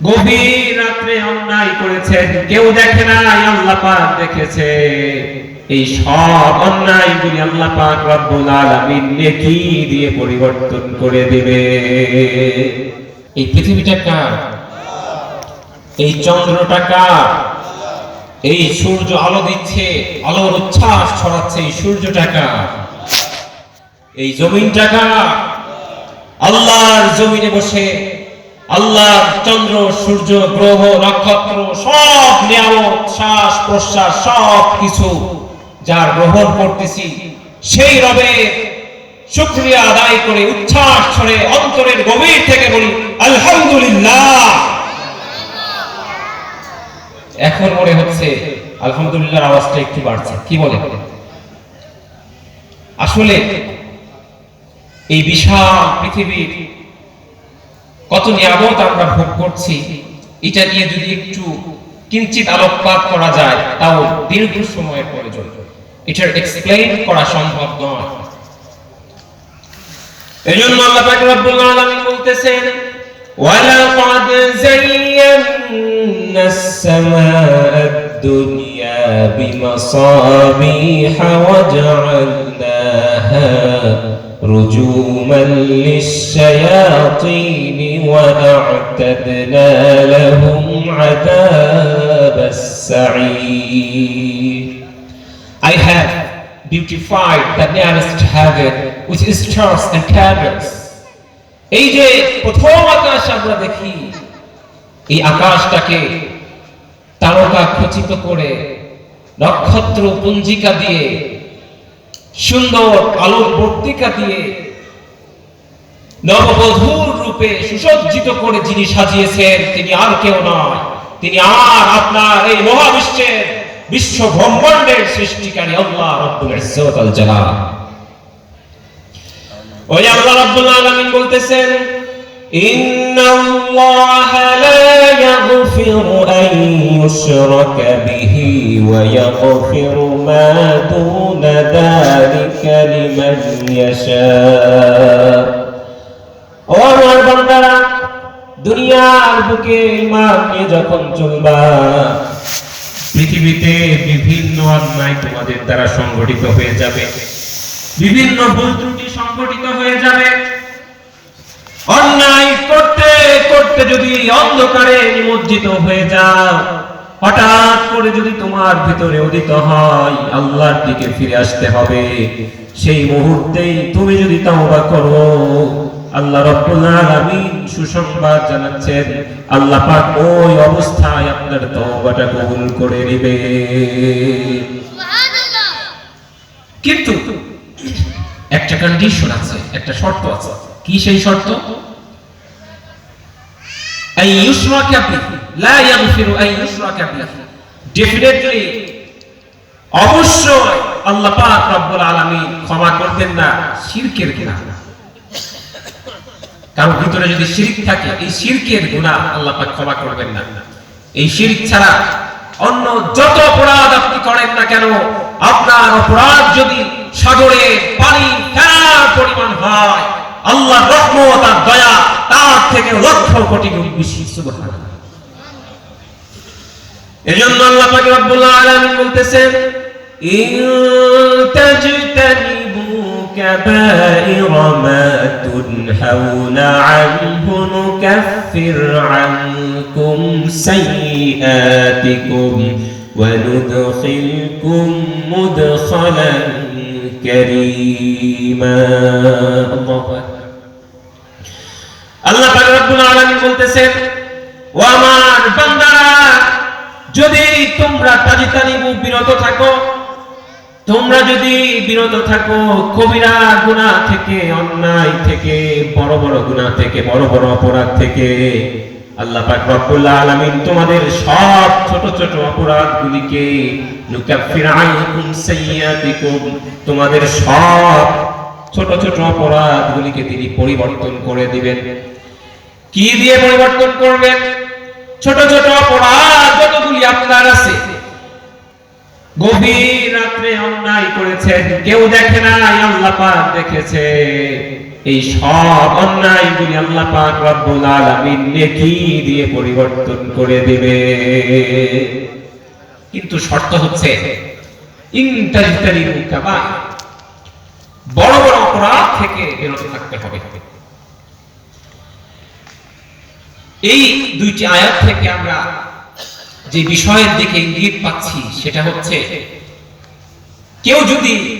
গভীর রাত্রে অন্যায় করেছেন, কেউ দেখে নাই, আল্লাহ পাক দেখেছে। এই সব অন্যায়গুলি আল্লাহ পাক রব্বুল আলামিন নেকি দিয়ে পরিবর্তন করে দিবে। এই পৃথিবীটা কার? এই চন্দ্রটা কার? এই সূর্য আলো দিচ্ছে, আলোর উচ্ছ্বাস ছড়াচ্ছে, এই সূর্যটা কার? এই জমিনটা কার? আল্লাহর জমিনে বসে আল্লাহর চন্দ্র, সূর্য, গ্রহ, নক্ষত্র সব নিয়ামত, শ্বাস প্রশ্বাস সব কিছু যার গ্রহণ করতেছি, সেই রবের শুকরিয়া আদায় করে উচ্ছ্বাস ছড়ে অন্তরের গভীর থেকে বলি আলহামদুলিল্লাহ। এখন মনে হচ্ছে আলহামদুলিল্লাহর আওয়াজটা একটু বাড়ছে, কি বলে? আসলে এই বিশাল পৃথিবীর কত নিয়ামত আমরা ভোগ করছি, এটা নিয়ে যদি একটু কিঞ্চিত আলোকপাত করা যায় তাও দীর্ঘ সময়ের প্রয়োজন, এটার এক্সপ্লেইন করা সম্ভব নয়। এজন্য আল্লাহ পাক রব্বুল আলামিন বলতেছেন ওয়ালাকাদ যায়্যানাস সামাআদ দুনিয়া বিমাসাবিহা ওয়াজআলনাহা رجوما للشياطين وأعتدنا لهم عذاب السعير. I have beautified the nearest heaven with stars and candles. এই যে প্রথম আকাশ আমরা দেখি, এই আকাশটাকে তারকা খচিত করে নক্ষত্র পুঞ্জিকা দিয়ে সুন্দর আলোক বর্তিকা দিয়ে নববধূর রূপে সুসজ্জিত করে যিনি সাজিয়েছেন তিনি আর কেউ নয়, তিনি আর আপনার এই মহাবিশ্বের বিশ্ব ব্রহ্মাণ্ডের সৃষ্টিকারী আল্লাহ রব্বুল ইজ্জত আল জালাল। ওই আল্লাহ রব্বুল আলামিন বলতেছেন ইন্নাল্লাহা লা ইয়াগফিরু আন ইউশরাকা বিহি ওয়া ইয়াগফিরু মা দুনা যালিকা লিমান ইয়াশা। ও আমার বান্দারা, দুনিয়ার বুকে ঈমান নিয়ে যখন চলবা, পৃথিবীতে বিভিন্ন অন্যায় তোমাদের দ্বারা সংগঠিত হয়ে যাবে, বিভিন্ন ভুল ত্রুটি সংগঠিত হয়ে যাবে। অন্যায় করতে করতে যদি অন্ধকারে নিমজ্জিত হয়ে যাও, হঠাৎ করে যদি তোমার ভিতরে উদিত হয় আল্লাহর দিকে ফিরে আসতে হবে, সেই মুহূর্তেই তুমি যদি তওবা করো, আল্লাহ রাব্বুল আলামিন সুসংবাদ জানাচ্ছেন আল্লাহ পাক ওই অবস্থায় আপনার তওবাটা কবুল করে নেবে। সুবহানাল্লাহ। কিন্তু একটা কন্ডিশন আছে, একটা শর্ত আছে। কি সেই শর্ত? আই ইউশরাকা বিহি লা ইয়াগফিরু আন ইউশরাকা বিহি। ডেফিনেটলি অবশ্যই আল্লাহ পাক রব্বুল আলামিন ক্ষমা করবেন না শিরকের গুনাহ। কারণ ভিতরে যদি শিরক থাকে, এই শিরকের গুনাহ আল্লাহ পাক ক্ষমা করবেন না। এই শিরক ছাড়া অন্য যত অপরাধ আপনি করেন না কেন, আপনার অপরাধ যদি সাগরে পানি ফেলার পরিমাণ হয়, আল্লাহর রহমত আর দয়া তার থেকে লক্ষ কোটি গুণ বেশি। সুবহানাল্লাহ। এজন্য আল্লাহ পাক রব্বুল আলামিন বলতেছেন ইন তাজতানিবু কাবাইরা মা তুনহাউনা আনহু নুকাফির আনকুম সাইয়্যাতিকুম ওয়া নুদখিলকুম মুদখালান কারীমা। আল্লাহু আকবার। আল্লাহ পাক রব্বুল আলামিন বলতেছেন ও আমার বান্দারা, যদি তোমরা তাজিতানিবু বিরত থাকো, তোমরা যদি বিরত থাকো কবিরা গুনাহ থেকে, অন্যায় থেকে, বড় বড় গুনাহ থেকে, বড় বড় অপরাধ থেকে, আল্লাহ পাক রব্বুল আলামিন তোমাদের সব ছোট ছোট অপরাধগুলিকে নুকাফির আনকুম সাইয়্যাতিকুম, তোমাদের সব ছোট ছোট অপরাধগুলিকে তিনি পরিবর্তন করে দিবেন। কি দিয়ে পরিবর্তন করবেন? ছোট ছোট অপরাধ যতগুলি আপনার আছে, গভীর রাত্রে অন্যায় করেছেন, কেউ দেখে নাই, আল্লাহ পাক দেখেছে, এই সব অন্যায়গুলি আল্লাহ পাক রব্বুল আলামিন নেকি দিয়ে পরিবর্তন করে দিবে। কিন্তু শর্ত হচ্ছে ইনতাজতানিবু কাবাইর, বড় বড় অপরাধ থেকে বিরত থাকতে হবে। এই দুইটি আয়াত থেকে আমরা যে বিষয়ের দিকে ইঙ্গিত পাচ্ছি সেটা হচ্ছে, কেউ যদি